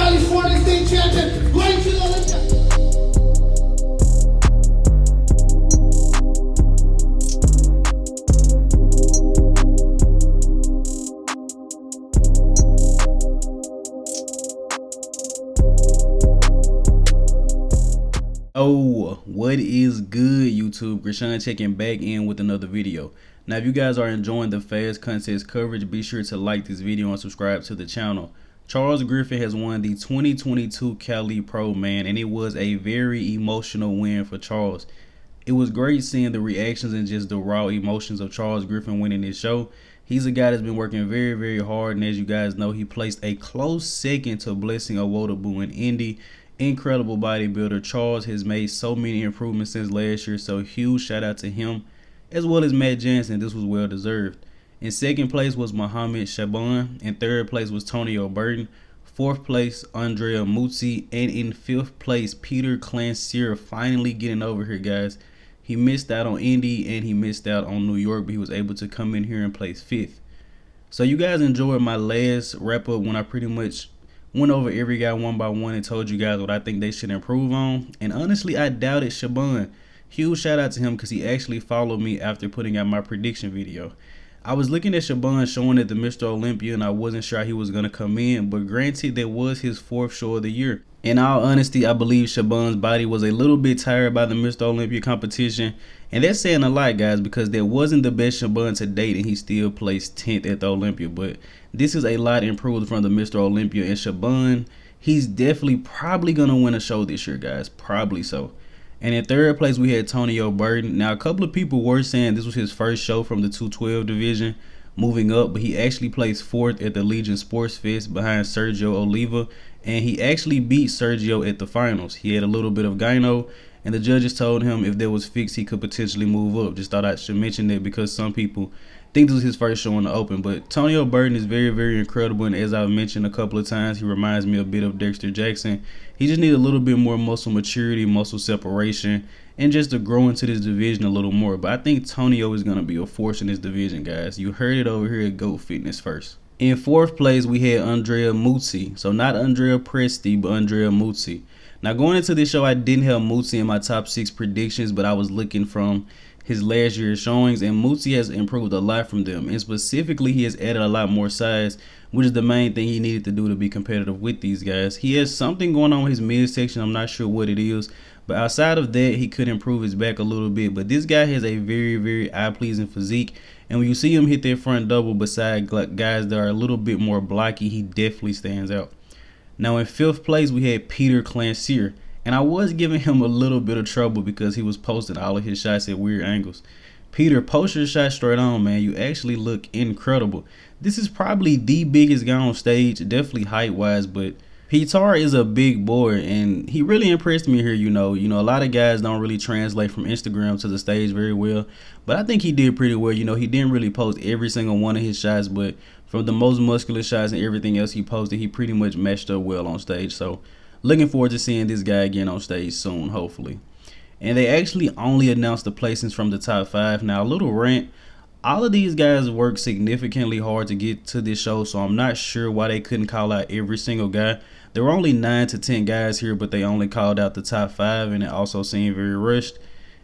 Cali Sporting State champion, going to the Olympia. Oh, what is good, YouTube? Griffen checking back in with another video. Now, if you guys are enjoying the fast contest coverage, be sure to like this video and subscribe to the channel. Charles Griffen has won the 2022 Cali Pro, man, and it was a very emotional win for Charles. It was great seeing the reactions and just the raw emotions of Charles Griffen winning this show. He's a guy that's been working very, very hard, and as you guys know, he placed a close second to Blessing Awodabu in Indy. Incredible bodybuilder. Charles has made so many improvements since last year, so huge shout out to him, as well as Matt Jansen. This was well deserved. In second place was Shaaban. In third place was Tonio Burton. Fourth place, Andrea Muzi. And in fifth place, Petar Klancir, finally getting over here, guys. He missed out on Indy and he missed out on New York, but he was able to come in here and place fifth. So you guys enjoyed my last wrap up when I pretty much went over every guy one by one and told you guys what I think they should improve on. And honestly, I doubted Shaaban. Huge shout out to him because he actually followed me after putting out my prediction video. I was looking at Shaaban showing at the Mr. Olympia and I wasn't sure he was going to come in, but granted, that was his fourth show of the year. In all honesty, I believe Shaaban's body was a little bit tired by the Mr. Olympia competition. And that's saying a lot, guys, because that wasn't the best Shaaban to date and he still placed 10th at the Olympia. But this is a lot improved from the Mr. Olympia, and Shaaban, he's definitely probably going to win a show this year, guys. Probably so. And in third place, we had Tonio Burton. Now, a couple of people were saying this was his first show from the 212 division moving up, but he actually placed fourth at the Legion Sports Fest behind Sergio Oliva, and he actually beat Sergio at the finals. He had a little bit of gyno, and the judges told him if that was fixed, he could potentially move up. Just thought I should mention that because some people think this was his first show in the open. But Tonio Burton is very, very incredible, and as I've mentioned a couple of times, he reminds me a bit of Dexter Jackson. He just needs a little bit more muscle maturity, muscle separation, and just to grow into this division a little more. But I think Tonio is going to be a force in this division, guys. You heard it over here at GOAT Fitness first. In fourth place, we had Andrea Muzi. So not Andrea Presti, but Andrea Muzi. Now, going into this show, I didn't have Muzi in my top 6 predictions, but I was looking from his last year's showings, and Muzi has improved a lot from them. And specifically, he has added a lot more size, which is the main thing he needed to do to be competitive with these guys. He has something going on with his midsection. I'm not sure what it is, but outside of that, he could improve his back a little bit. But this guy has a very, very eye-pleasing physique, and when you see him hit that front double beside guys that are a little bit more blocky, he definitely stands out. Now, in fifth place, we had Petar Klancir. And I was giving him a little bit of trouble because he was posting all of his shots at weird angles. Petar, post your shot straight on, man. You actually look incredible. This is probably the biggest guy on stage, definitely height-wise, but Petar is a big boy, and he really impressed me here, you know. A lot of guys don't really translate from Instagram to the stage very well, but I think he did pretty well. He didn't really post every single one of his shots, but from the most muscular shots and everything else he posted, he pretty much matched up well on stage. So looking forward to seeing this guy again on stage soon, hopefully. And they actually only announced the placings from the top 5. Now, a little rant. All of these guys worked significantly hard to get to this show, so I'm not sure why they couldn't call out every single guy. There were only 9 to 10 guys here, but they only called out the top 5, and it also seemed very rushed.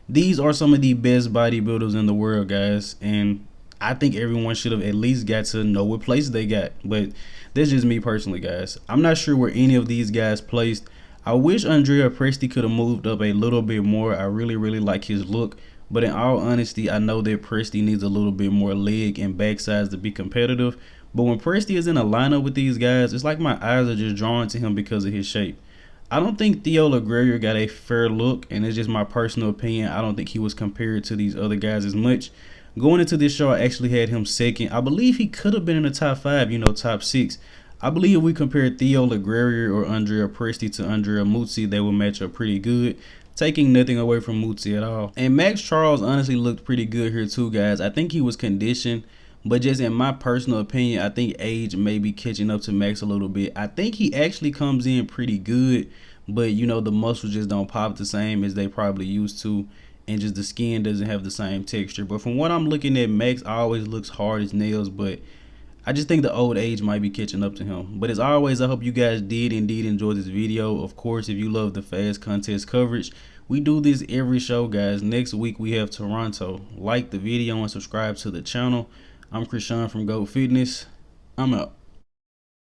These are some of the best bodybuilders in the world, guys, and I think everyone should have at least got to know what place they got. But that's just me personally, guys. I'm not sure where any of these guys placed. I wish Andrea Presti could have moved up a little bit more. I really, really like his look. But in all honesty, I know that Presti needs a little bit more leg and back size to be competitive. But when Presti is in a lineup with these guys, it's like my eyes are just drawn to him because of his shape. I don't think Theo LaGreyer got a fair look, and it's just my personal opinion. I don't think he was compared to these other guys as much. Going into this show, I actually had him second. I believe he could have been in the top 5, top 6. I believe if we compared Theo LaGreyer or Andrea Presti to Andrea Muzi, they would match up pretty good, taking nothing away from Muzi at all. And Max Charles honestly looked pretty good here too, guys. I think he was conditioned, but just in my personal opinion, I think age may be catching up to Max a little bit. I think he actually comes in pretty good, but the muscles just don't pop the same as they probably used to. And just the skin doesn't have the same texture. But from what I'm looking at, Max always looks hard as nails, but I just think the old age might be catching up to him. But as always, I hope you guys did indeed enjoy this video. Of course, if you love the fast contest coverage, we do this every show, guys. Next week we have Toronto. Like the video and subscribe to the channel. I'm Krishan from GOAT Fitness. I'm out.